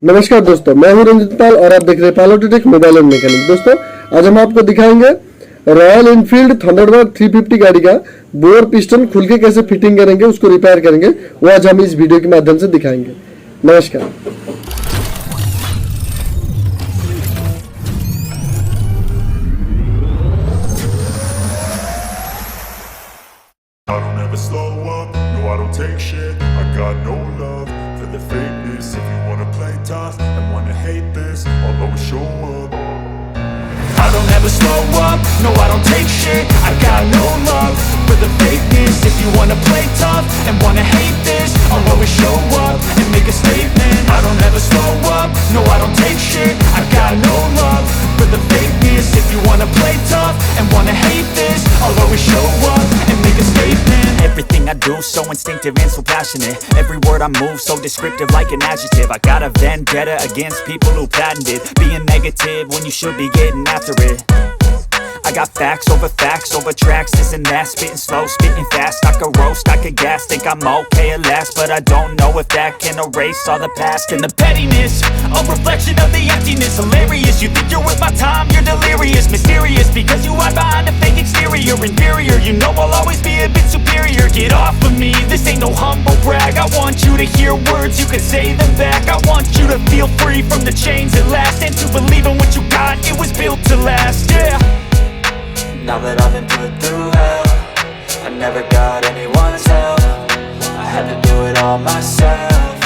नमस्कार दोस्तों, मैं हूं रंजित पाल और आप देख रहे हैं पाल ऑटोटेक मोबाइल एंड मैकेनिक। दोस्तों, आज हम आपको दिखाएंगे रॉयल एनफील्ड थंडरबर्ड 350 गाड़ी का बोर पिस्टन खुल के कैसे फिटिंग करेंगे, उसको रिपेयर करेंगे, वो आज हम इस वीडियो के माध्यम से दिखाएंगे। नमस्कार। I don't ever slow up, no I don't take shit. I got no love for the fakeness. If you wanna play tough and wanna hate this, I'll always show up. I don't ever slow up, no I don't take shit. I got no love for the fakeness. If you wanna play tough and wanna hate this, I'll always show up and make a statement. I don't ever slow up, no I don't take shit. I got no love for the fakeness. If you wanna play tough and wanna hate this, I'll always show up and make a statement. Everything I do so instinctive and so passionate. Every word I move so descriptive like an adjective. I got a vendetta against people who patented being negative when you should be getting after it. I got facts over tracks, this and that. Spitting slow, spitting fast. I could roast, I could gas. Think I'm okay at last, but I don't know if that can erase all the past. And the pettiness, a reflection of the emptiness. Hilarious, you think you're worth my time, you're delirious. Mysterious, because you hide behind a fake exterior. Inferior, you know I'll always be a bit superior. Get off of me, this ain't no humble brag. I want you to hear words, you can say them back. I want you to feel free from the chains at last, and to believe in what you got, it was built to last, yeah. Now that I've been put through hell, I never got anyone's help. I had to do it all myself.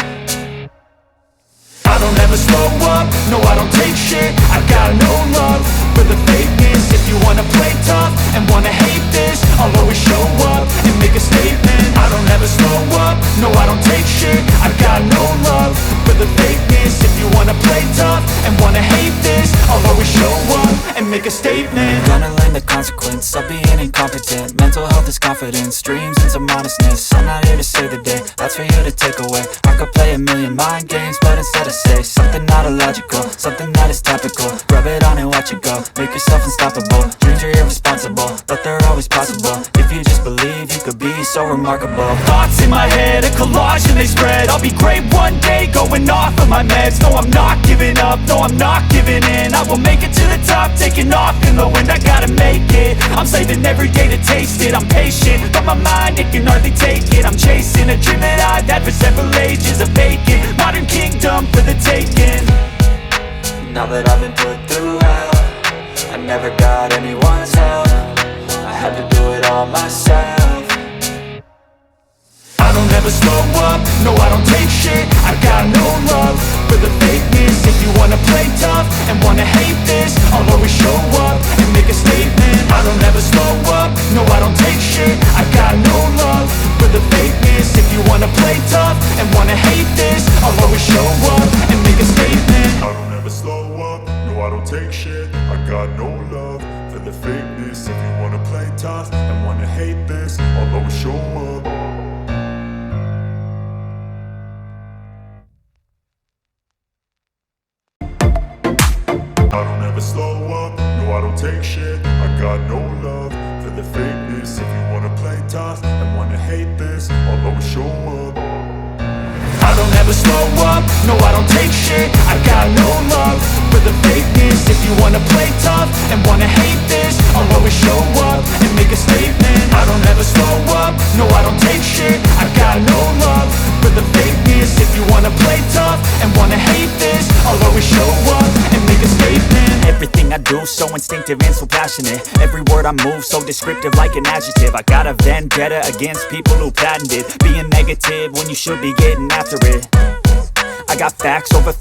I don't ever slow up, no I don't take shit. I got no love for the fakeness. If you wanna play tough and wanna hate this, I'll always show up and make a statement. I don't ever slow up, no I don't take shit. I got no love for the fakeness. If you wanna play tough and wanna hate this, I'll always show up and make a statement. Gonna learn the consequence of being incompetent. Mental health is confidence, dreams and some honestness. I'm not here to save the day, that's for you to take away. I could play a million mind games, but instead I say something not illogical, something that is topical. Rub it on and watch it go, make yourself unstoppable. Dreams are irresponsible, but they're always possible. If you just believe, you could be so remarkable. Thoughts in my head, a collage and they spread. I'll be great one day, going off of my meds. No, I'm not giving up, no, I'm not giving in. I will make it to the top, taking off in the wind. I gotta make it, I'm saving every day to taste it. I'm patient, but my mind, it can hardly take it. I'm chasing a dream that I've had for several ages. A vacant, modern kingdom for the taking. Now that I've been put through hell, I never got anyone's help. I had to do it all myself. I don't ever slow up, no I don't take shit. I got no love for the fakeness. If you wanna play tough and wanna hate this, I'll always show up and make a statement. I don't ever slow up, no I don't take shit. I got no love for the fakeness. If you wanna play tough and wanna hate this, I'll always show up and make a statement. I don't ever slow up, no I don't take shit. I got no love for the fakeness. If you wanna play tough and wanna hate this, I'll always show up. I don't ever slow up, no I don't take shit. I got no love for the fakeness. If you wanna play tough and wanna hate this, I'll always show up. I don't ever slow up, no I don't take shit. I got no love for the fakeness. If you wanna play tough and wanna hate this, I'll always show up and make a statement. I don't ever slow up, no I don't take shit. I got no love for the fakeness. If you wanna play tough and wanna hate this, I'll always show up and make a statement. Everything I do so instinctive and so passionate. Every word I move so descriptive like an adjective. I got a vendetta against people who patented being negative when you should be getting after it. I got facts over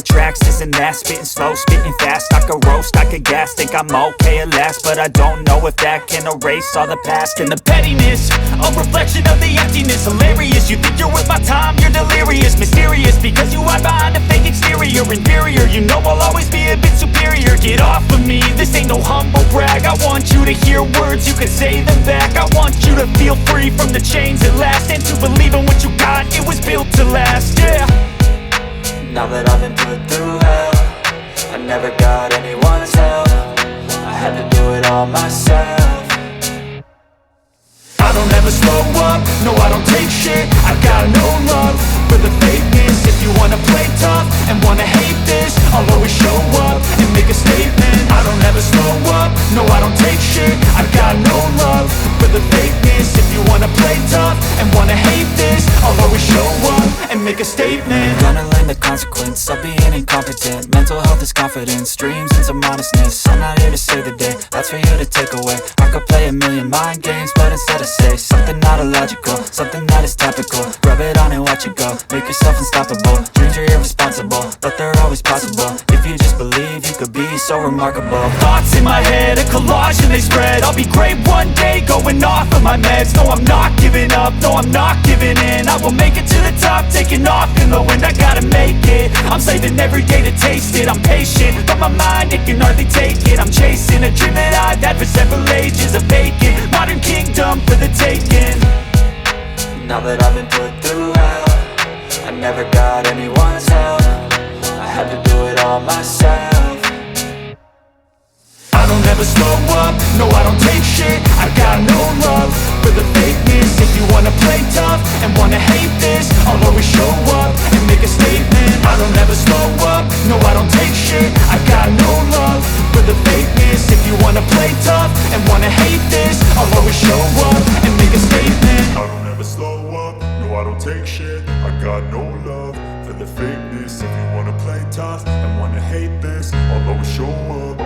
tracks, this and that. Spitting slow, spitting fast. I could roast, I could gas. Think I'm okay at last, but I don't know if that can erase all the past. And the pettiness, a reflection of the emptiness. Hilarious, you think you're worth my time, you're delirious. Mysterious, because you hide behind a fake exterior. Inferior, you know I'll always be a bit superior. Get off of me, this ain't no humble brag. I want you to hear words, you can say them back. I want you to feel free from the chains at last, and to believe in what you got, it was built to last, yeah. Now that I've been put through hell, I never got anyone's help. I had to do it all myself. I don't ever slow up, no I don't take shit. I got no love for the fakeness. If you you wanna play tough and wanna hate this, I'll always show up and make a statement. I don't ever slow up, no I don't take shit. I got no love for the fakeness. If you wanna play tough and wanna hate this, I'll always show up and make a statement. Gonna learn the consequence of being incompetent. Mental health is confidence, dreams and some honestness. I'm not here to save the day, that's for you to take away. I could play a million mind games, but instead I say something not illogical, something that is topical. Rub it on and watch it go, make yourself unstoppable. Dreams are irresponsible, but they're always possible. If you just believe, you could be so remarkable. Thoughts in my head, a collage and they spread. I'll be great one day, going off of my meds. No, I'm not giving up, no, I'm not giving in. I will make it to the top, taking off in the wind. I gotta make it, I'm saving every day to taste it. I'm patient, but my mind, it can hardly take it. I'm chasing a dream that I've had for several ages. A vacant, modern kingdom for the taking. Now that I've been put through hell, I never got anyone's help. I had to do it all myself. I don't ever slow up, no I don't take shit. I got no love for the fakeness. If you wanna play tough and wanna hate this, I'll always show up and make a statement. I don't ever slow up, no I don't take shit. I got no love for the fakeness. If you wanna play tough and wanna hate this, I'll always show up and make a statement. I don't ever slow up, no I don't take shit. I got no love for the fakeness. If you wanna play tough and wanna hate this, I'll always show up.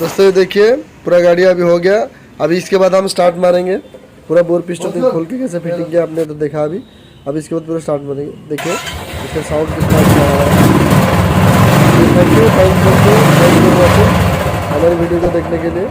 दोस्तों ये देखिए पूरा गाड़ी अभी हो गया। अभी इसके बाद हम स्टार्ट मारेंगे। पूरा बोर पिस्टन खोल के कैसे फिटिंग किया आपने तो देखा अभी। अब इसके बाद पूरा स्टार्ट मारेंगे। देखिए इसका साउंड कितना अच्छा आ रहा है। हमारे वीडियो को देखने के लिए।